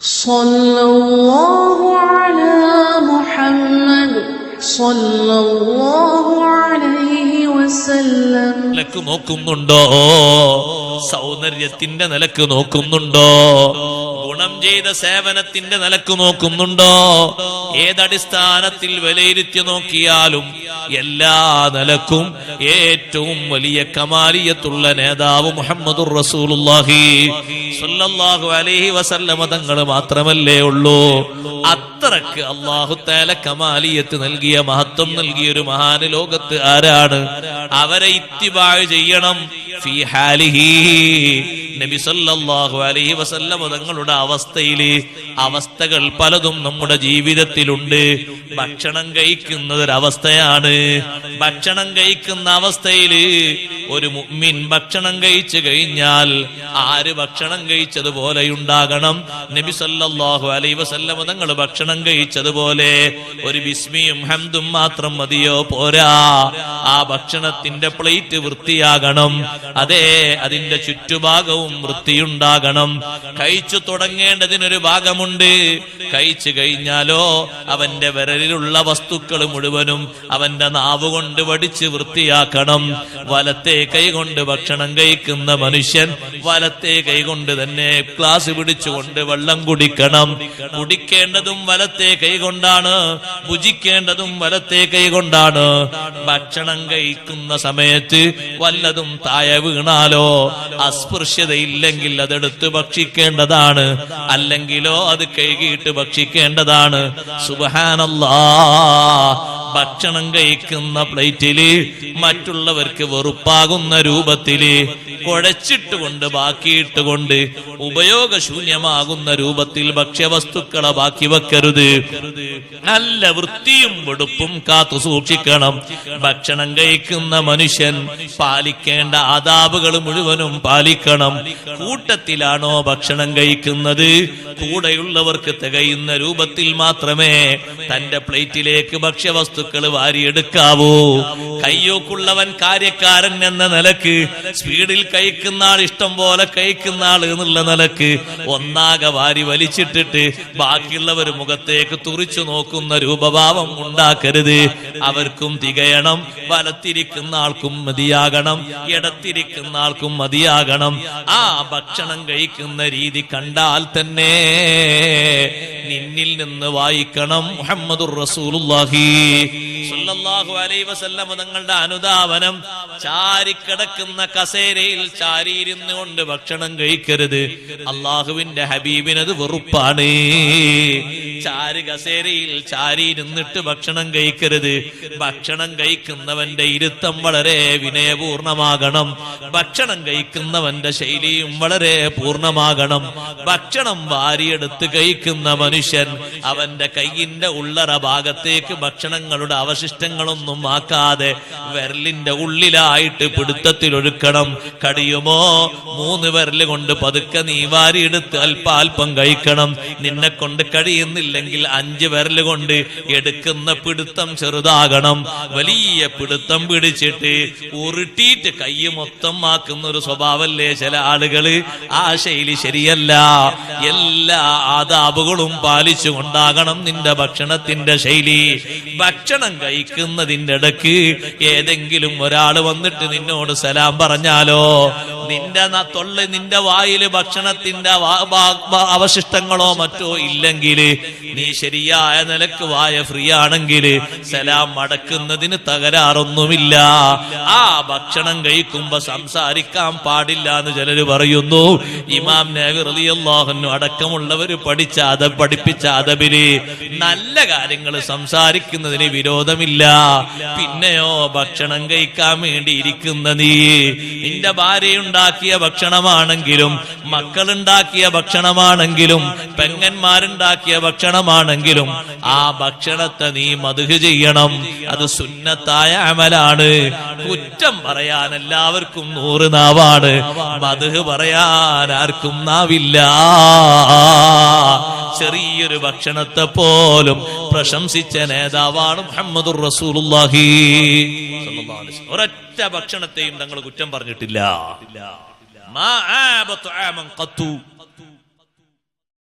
സല്ലല്ലാഹു അലാ മുഹമ്മദ് സല്ലല്ലാഹു അലൈഹി വസല്ലം. നിലക്ക് നോക്കുന്നുണ്ടോ? സൗന്ദര്യത്തിന്റെ നിലക്ക് നോക്കുന്നുണ്ടോ? ഗുണം ചെയ്ത സേവനത്തിന്റെ നിലക്ക് നോക്കുന്നുണ്ടോ? ഏതടിസ്ഥാനത്തിൽ വിലയിരുത്തി നോക്കിയാലും എല്ലാ നിലക്കും ഏറ്റവും വലിയ കമാലിയത്തുള്ള നേതാവ് മുഹമ്മദുർ റസൂലുള്ളാഹി സ്വല്ലല്ലാഹു അലൈഹി വസല്ലമ തങ്ങൾ മാത്രമല്ലേ ഉള്ളൂ. അത്രക്ക് അല്ലാഹു തആല കമാലിയത്ത് നൽകിയ, മഹത്വം നൽകിയ ഒരു മഹാന് ലോകത്ത് ആരാണ്? അവരെ ഇത്തിബാ ചെയ്യണം. ഫീ ഹാലിഹി, നബി സല്ലല്ലാഹു അലൈഹി വസല്ലം തങ്ങളുടെ അവസ്ഥകൾ പലതും നമ്മുടെ ജീവിതത്തിലുണ്ട്. ഭക്ഷണം കഴിക്കുന്നതൊരവസ്ഥയാണ്. ഭക്ഷണം കഴിക്കുന്ന അവസ്ഥയില് ഒരു മുഅ്മിൻ ഭക്ഷണം കഴിച്ചു കഴിഞ്ഞാൽ ആര് ഭക്ഷണം കഴിച്ചതുപോലെ ഉണ്ടാകണം. നബി സല്ലല്ലാഹു അലൈഹി വസല്ലം തങ്ങൾ ഭക്ഷണം കഴിച്ചതുപോലെ ഒരു ബിസ്മിയും ഹംദും മാത്രം മതിയോ? പോരാ. ആ ഭക്ഷണത്തിന്റെ പ്ലേറ്റ് വൃത്തിയാകണം. അതേ, അതിന്റെ ചുറ്റുഭാഗവും വൃത്തിയുണ്ടാകണം. കഴിച്ചു തുടങ്ങേണ്ടതിനൊരു ഭാഗമുണ്ട്. കഴിച്ചു കഴിഞ്ഞാലോ അവന്റെ വിരലിലുള്ള വസ്തുക്കൾ മുഴുവനും അവന്റെ നാവ് കൊണ്ട് വടിച്ച് വൃത്തിയാക്കണം. വലത്തെ കൈ കൊണ്ട് ഭക്ഷണം കഴിക്കുന്ന മനുഷ്യൻ വലത്തെ കൈ കൊണ്ട് തന്നെ ഗ്ലാസ് പിടിച്ചുകൊണ്ട് വെള്ളം കുടിക്കണം. കുടിക്കേണ്ടതും വലത്തെ കൈ കൊണ്ടാണ്, ഭുജിക്കേണ്ടതും വലത്തെ കൈ കൊണ്ടാണ്. ഭക്ഷണം കഴിക്കുന്ന സമയത്ത് വല്ലതും താഴെ വീണാലോ അസ്പൃശ്യതയില്ലെങ്കിൽ അതെടുത്ത് ഭക്ഷിക്കേണ്ടതാണ്, അല്ലെങ്കിലോ അത് കഴുകിയിട്ട് ഭക്ഷിക്കേണ്ടതാണ്. സുബ്ഹാനല്ലാഹ്. ഭക്ഷണം കഴിക്കുന്ന പ്ലേറ്റില് മറ്റുള്ളവർക്ക് വെറുപ്പാകുന്ന രൂപത്തില് കുഴച്ചിട്ടുകൊണ്ട് ബാക്കിയിട്ടുകൊണ്ട് ഉപയോഗശൂന്യമാകുന്ന രൂപത്തിൽ ഭക്ഷ്യവസ്തുക്കളെ ബാക്കി വെക്കരുത്. നല്ല വൃത്തിയും വെടുപ്പും കാത്തു സൂക്ഷിക്കണം. ഭക്ഷണം കഴിക്കുന്ന മനുഷ്യൻ പാലിക്കേണ്ട ആദാബുകൾ മുഴുവനും പാലിക്കണം. കൂട്ടത്തിലാണോ ഭക്ഷണം കഴിക്കുന്നത്, കൂടെയുള്ളവർക്ക് തികയുന്ന രൂപത്തിൽ മാത്രമേ തന്റെ പ്ലേറ്റിലേക്ക് ഭക്ഷ്യവസ്തുക്കൾ വാരിയെടുക്കാവൂ. കയ്യോക്കുള്ളവൻ കാര്യക്കാരൻ എന്ന നിലക്ക്, സ്പീഡിൽ കഴിക്കുന്ന ആൾ ഇഷ്ടം പോലെ കഴിക്കുന്ന ആൾ എന്നുള്ള നിലക്ക് ഒന്നാകെ വാരി വലിച്ചിട്ടിട്ട് ബാക്കിയുള്ളവർ മുഖത്തേക്ക് തുറിച്ചു നോക്കുന്ന രൂപഭാവം ഉണ്ടാക്കരുത്. അവർക്കും തികയണം. വലത്തിരിക്കുന്ന ആൾക്കും മതിയാകണം, ഇടത്തിരിക്കുന്ന ആൾക്കും മതിയാകണം. ആ ഭക്ഷണം കഴിക്കുന്ന രീതി കണ്ടാൽ തന്നെ നിന്നിൽ നിന്ന് വായിക്കണം മുഹമ്മദുർ റസൂലുള്ളാഹി സ്വല്ലല്ലാഹു അലൈഹി വസല്ലം തങ്ങളുടെ അനുധാവനം. ചാരിക്കിടക്കുന്ന കസേരയിൽ ചാരിയിരുന്ന് കൊണ്ട് ഭക്ഷണം കഴിക്കരുത്. അള്ളാഹുവിന്റെ ഹബീബിനത് വെറുപ്പാണ്. ചാരി കസേരയിൽ ചാരിയിരുന്നിട്ട് ഭക്ഷണം കഴിക്കരുത്. ഭക്ഷണം കഴിക്കുന്നവന്റെ ഇരുത്തം വളരെ വിനയപൂർണമാകണം. ഭക്ഷണം കഴിക്കുന്നവന്റെ ശൈലിയും വളരെ പൂർണ്ണമാകണം. ഭക്ഷണം വാരിയെടുത്ത് കഴിക്കുന്ന മനുഷ്യൻ അവന്റെ കൈയിന്റെ ഉള്ളറ ഭാഗത്തേക്ക് ഭക്ഷണങ്ങളുടെ അവശിഷ്ടങ്ങളൊന്നും ആക്കാതെ വിരലിന്റെ ഉള്ളിലായിട്ട് പിടുത്തത്തിലൊഴുക്കണം. കടിയുമോ 3 വിരല് കൊണ്ട് പതുക്കെ നീ വാരിയെടുത്ത് അല്പാൽപ്പം കഴിക്കണം. നിന്നെ കൊണ്ട് കഴിയുന്നില്ലെങ്കിൽ 5 വിരല് കൊണ്ട് എടുക്കുന്ന പിടുത്തം ചെറുതാകണം. വലിയ പിടുത്തം പിടിച്ചിട്ട് ഉരുട്ടിയിട്ട് കൈ മൊത്തം ആക്കുന്ന ഒരു സ്വഭാവല്ലേ ചില ആളുകള്. ആ ശൈലി ശരിയല്ല. എല്ലാ ആദാബുകളും പാലിച്ചുകൊണ്ടാകണം നിന്റെ ഭക്ഷണത്തിന്റെ ശൈലി. ഭക്ഷണം കഴിക്കുന്നതിന്റെ ഇടക്ക് ഏതെങ്കിലും ഒരാൾ വന്നിട്ട് നിന്നോട് സലാം പറഞ്ഞാലോ, നിന്റെ വായില് ഭക്ഷണത്തിന്റെ അവശിഷ്ടങ്ങളോ മറ്റോ ഇല്ലെങ്കിൽ നീ ശരിയായ നിലക്ക് വായ ഫ്രീ ആണെങ്കിൽ സലാം അടക്കുന്നതിന് തകരാറൊന്നുമില്ല. ആ ഭക്ഷണം കഴിക്കുമ്പോ സംസാരിക്കാൻ പാടില്ല എന്ന് ചിലര് പറയുന്നു. ഇമാം നബി റളിയല്ലാഹു അൻഹു അടക്കമുള്ളവര് പഠിപ്പിച്ച അദബില് നല്ല കാര്യങ്ങൾ സംസാരിക്കുന്നതിന് വിരോധമില്ല. പിന്നെയോ ഭക്ഷണം കഴിക്കാൻ വേണ്ടി ഇരിക്കുന്ന നീ നിന്റെ ഭാര്യയുണ്ടാക്കിയ ഭക്ഷണമാണെങ്കിലും മക്കളുണ്ടാക്കിയ ഭക്ഷണമാണെങ്കിലും പെങ്ങന്മാരുണ്ടാക്കിയ ഭക്ഷണമാണെങ്കിലും ആ ഭക്ഷണത്തെ നീ മദ്ഹ് ചെയ്യണം. അത് സുന്നത്തായ അമലാണ്. കുറ്റം പറയാൻ എല്ലാവർക്കും 100 നാവാണ്. മദ്ഹ് പറയാൻ ആർക്കും നാവില്ല. ചെറിയൊരു ഭക്ഷണത്തെ പോലും പ്രശംസിച്ച നേതാവാണ് മുഹമ്മദുർ റസൂലുള്ളാഹി സ്വല്ലല്ലാഹു അലൈഹി വസല്ലം. ഒരൊറ്റ ഭക്ഷണത്തെയും തങ്ങൾ കുറ്റം പറഞ്ഞിട്ടില്ല.